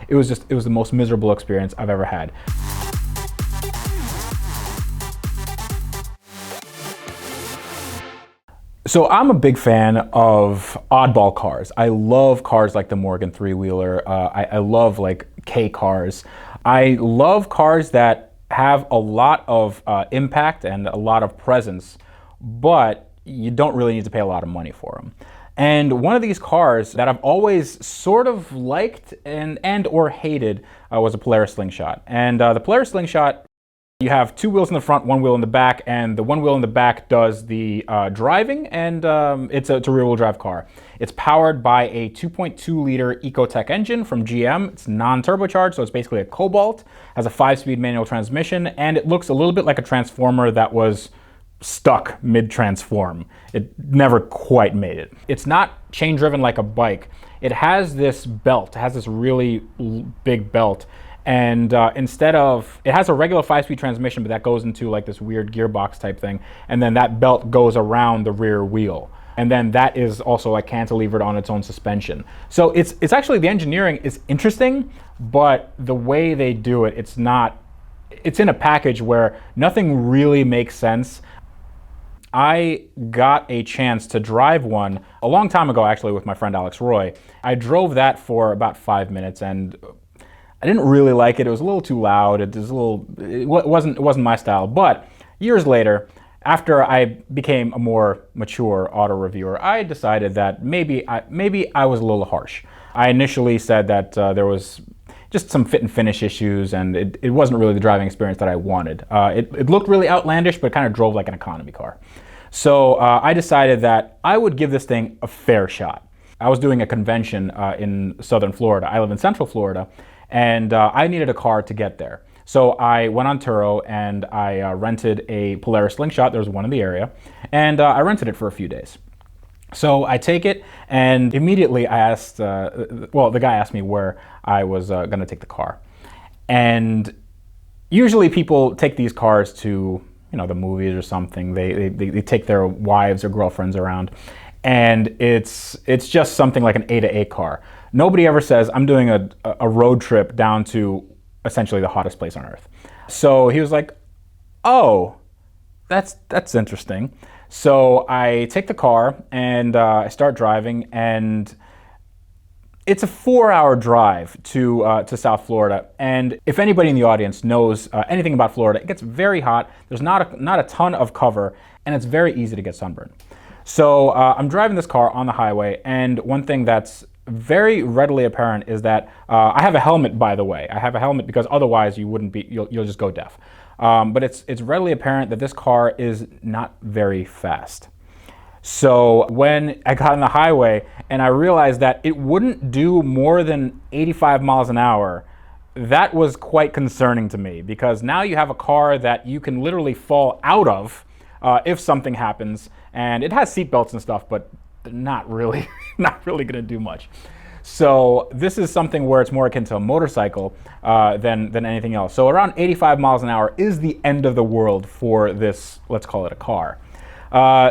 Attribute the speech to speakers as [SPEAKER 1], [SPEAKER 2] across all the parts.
[SPEAKER 1] it was the most miserable experience I've ever had. So I'm a big fan of oddball cars. I love cars like the Morgan three-wheeler. I love like K cars. I love cars that have a lot of impact and a lot of presence, but you don't really need to pay a lot of money for them. And one of these cars that I've always sort of liked and or hated was a Polaris Slingshot. And the Polaris Slingshot, you have two wheels in the front, one wheel in the back, and the one wheel in the back does the driving, and it's a rear-wheel drive car. It's powered by a 2.2-liter Ecotec engine from GM. It's non-turbocharged, so it's basically a Cobalt, has a 5-speed manual transmission, and it looks a little bit like a Transformer that was stuck mid-transform. It never quite made it. It's not chain-driven like a bike. It has this belt, it has this really big belt, and instead of, it has a regular 5-speed transmission, but that goes into like this weird gearbox type thing, and then that belt goes around the rear wheel. And then that is also like cantilevered on its own suspension. So it's actually, the engineering is interesting, but the way they do it, it's in a package where nothing really makes sense. I got a chance to drive one a long time ago, actually, with my friend Alex Roy. I drove that for about 5 minutes, and I didn't really like it. It was a little too loud. It wasn't my style. But years later, after I became a more mature auto reviewer, I decided that maybe I was a little harsh. I initially said that there was just some fit and finish issues, and it wasn't really the driving experience that I wanted. It looked really outlandish, but it kind of drove like an economy car. So I decided that I would give this thing a fair shot. I was doing a convention in southern Florida. I live in central Florida, and I needed a car to get there. So I went on Turo and I rented a Polaris Slingshot. There was one in the area, and I rented it for a few days. So I take it, and immediately I asked, the guy asked me where I was going to take the car. And usually people take these cars to, the movies or something. They take their wives or girlfriends around, and it's just something like an A to A car. Nobody ever says, I'm doing a road trip down to essentially the hottest place on earth. So he was like, oh, that's interesting. So I take the car and I start driving, and it's a 4-hour drive to South Florida. And if anybody in the audience knows anything about Florida, it gets very hot. There's not a ton of cover, and it's very easy to get sunburned. So I'm driving this car on the highway, and one thing that's very readily apparent is that I have a helmet, by the way. I have a helmet because otherwise you'll just go deaf. But it's readily apparent that this car is not very fast. So when I got on the highway and I realized that it wouldn't do more than 85 miles an hour, that was quite concerning to me, because now you have a car that you can literally fall out of if something happens, and it has seatbelts and stuff, but not really going to do much. So this is something where it's more akin to a motorcycle than anything else. So around 85 miles an hour is the end of the world for this, let's call it a car.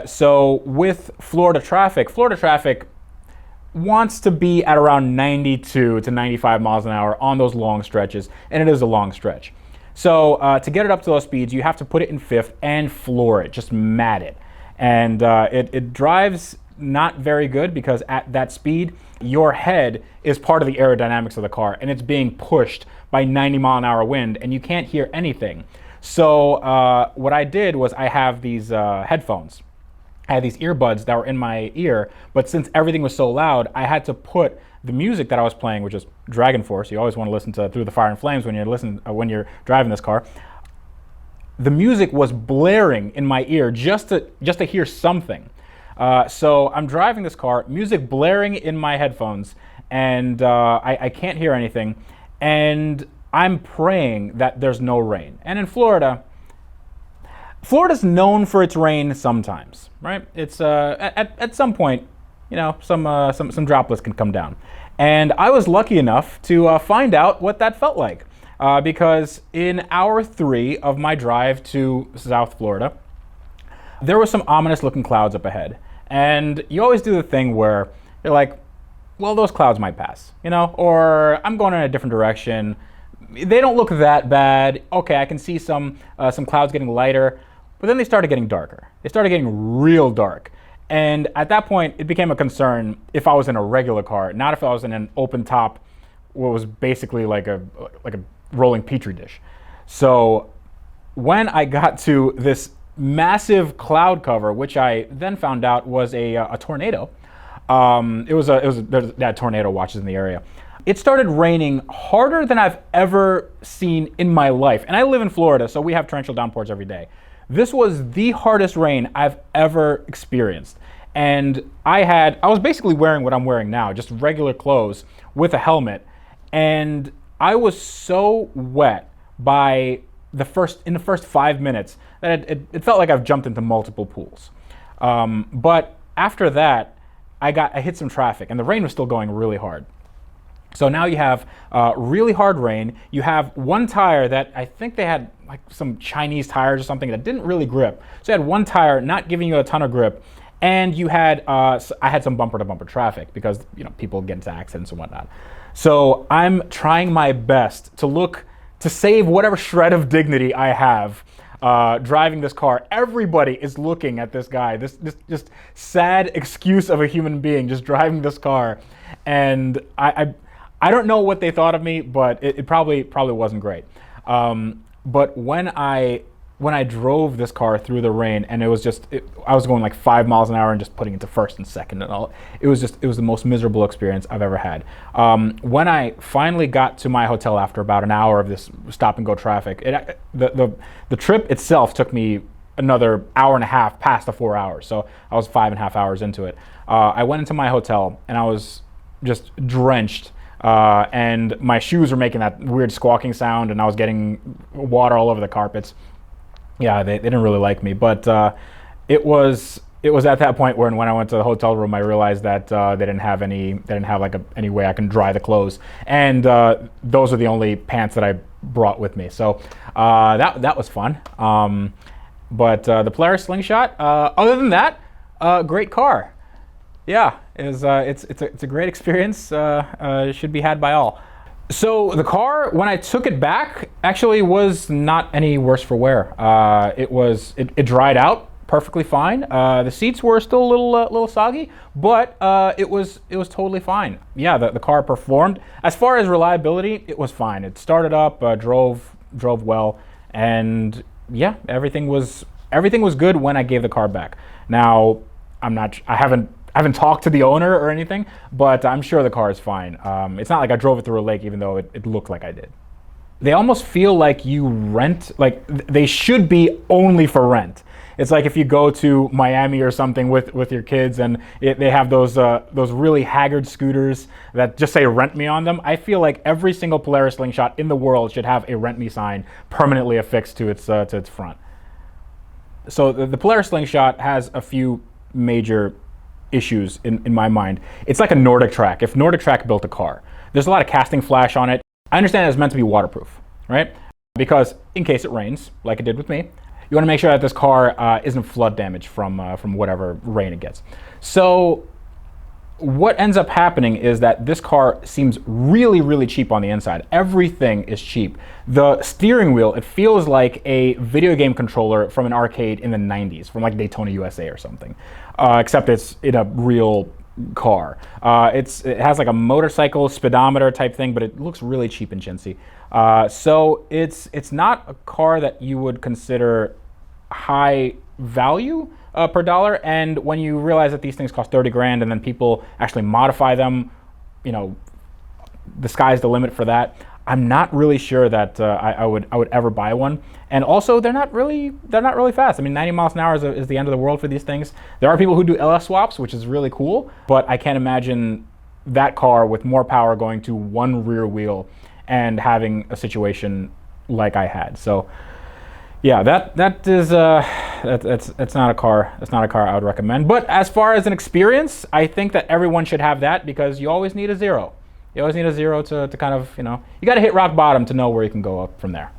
[SPEAKER 1] So with Florida traffic wants to be at around 92 to 95 miles an hour on those long stretches, and it is a long stretch. So to get it up to those speeds, you have to put it in fifth and floor it, just mat it. And it drives not very good, because at that speed, your head is part of the aerodynamics of the car, and it's being pushed by 90 mile an hour wind, and you can't hear anything. So what I did was, I have these headphones. I had these earbuds that were in my ear, but since everything was so loud, I had to put the music that I was playing, which is Dragon Force. You always want to listen to Through the Fire and Flames when you're driving this car. The music was blaring in my ear just to hear something. So I'm driving this car, music blaring in my headphones, and I can't hear anything, and I'm praying that there's no rain. And in Florida's known for its rain sometimes, right? It's at some point, some droplets can come down. And I was lucky enough to find out what that felt like, because in hour 3 of my drive to South Florida, there were some ominous looking clouds up ahead. And you always do the thing where you're like, well, those clouds might pass, or I'm going in a different direction. They don't look that bad. Okay, I can see some clouds getting lighter, but then they started getting darker. They started getting real dark. And at that point, it became a concern if I was in a regular car, not if I was in an open top, what was basically like a rolling petri dish. So when I got to this massive cloud cover, which I then found out was a tornado, there's tornado watches in the area. It started raining harder than I've ever seen in my life. And I live in Florida, so we have torrential downpours every day. This was the hardest rain I've ever experienced. And I was basically wearing what I'm wearing now, just regular clothes with a helmet. And I was so wet in the first 5 minutes that it felt like I've jumped into multiple pools. But after that, I hit some traffic, and the rain was still going really hard. So now you have really hard rain. You have one tire that I think they had like some Chinese tires or something that didn't really grip. So you had one tire not giving you a ton of grip, and you had I had some bumper-to-bumper traffic because people get into accidents and whatnot. So I'm trying my best to save whatever shred of dignity I have driving this car. Everybody is looking at this guy, this just sad excuse of a human being just driving this car, and I don't know what they thought of me, but it probably wasn't great. But when I drove this car through the rain, and I was going like 5 miles an hour and just putting it to first and second and all, it was the most miserable experience I've ever had. When I finally got to my hotel after about an hour of this stop and go traffic, the trip itself took me another hour and a half past the 4 hours. So I was 5.5 hours into it. I went into my hotel and I was just drenched. And my shoes were making that weird squawking sound, and I was getting water all over the carpets. Yeah, they didn't really like me, but it was at that point when I went to the hotel room, I realized that they didn't have any way I can dry the clothes, and those are the only pants that I brought with me. So that was fun. But the Polaris Slingshot, other than that, great car. Yeah, it's a great experience. It should be had by all. So the car, when I took it back, actually was not any worse for wear. It dried out perfectly fine. The seats were still a little soggy, but it was totally fine. Yeah, the car performed. As far as reliability, it was fine. It started up, drove well, and yeah, everything was good when I gave the car back. Now, I haven't talked to the owner or anything, but I'm sure the car is fine. It's not like I drove it through a lake, even though it looked like I did. They almost feel like you rent, like they should be only for rent. It's like if you go to Miami or something with your kids and they have those really haggard scooters that just say "rent me" on them. I feel like every single Polaris Slingshot in the world should have a "rent me" sign permanently affixed to its front. So the Polaris Slingshot has a few major issues in my mind. It's like a Nordic Track. If Nordic Track built a car, there's a lot of casting flash on it. I understand it's meant to be waterproof, right? Because in case it rains, like it did with me, you want to make sure that this car isn't flood damage from whatever rain it gets. So what ends up happening is that this car seems really, really cheap on the inside. Everything is cheap. The steering wheel, it feels like a video game controller from an arcade in the 90s, from like Daytona USA or something, except it's in a real car. It has like a motorcycle speedometer type thing, but it looks really cheap and chintzy. So it's not a car that you would consider high value per dollar, and when you realize that these things cost 30 grand and then people actually modify them, the sky's the limit for that. I'm not really sure that I would ever buy one. And also, they're not really fast. I mean, 90 miles an hour is the end of the world for these things. There are people who do LS swaps, which is really cool, but I can't imagine that car with more power going to one rear wheel and having a situation like I had. So yeah, that's not a car. That's not a car I would recommend. But as far as an experience, I think that everyone should have that, because you always need a zero. You always need a zero to kind of, you got to hit rock bottom to know where you can go up from there.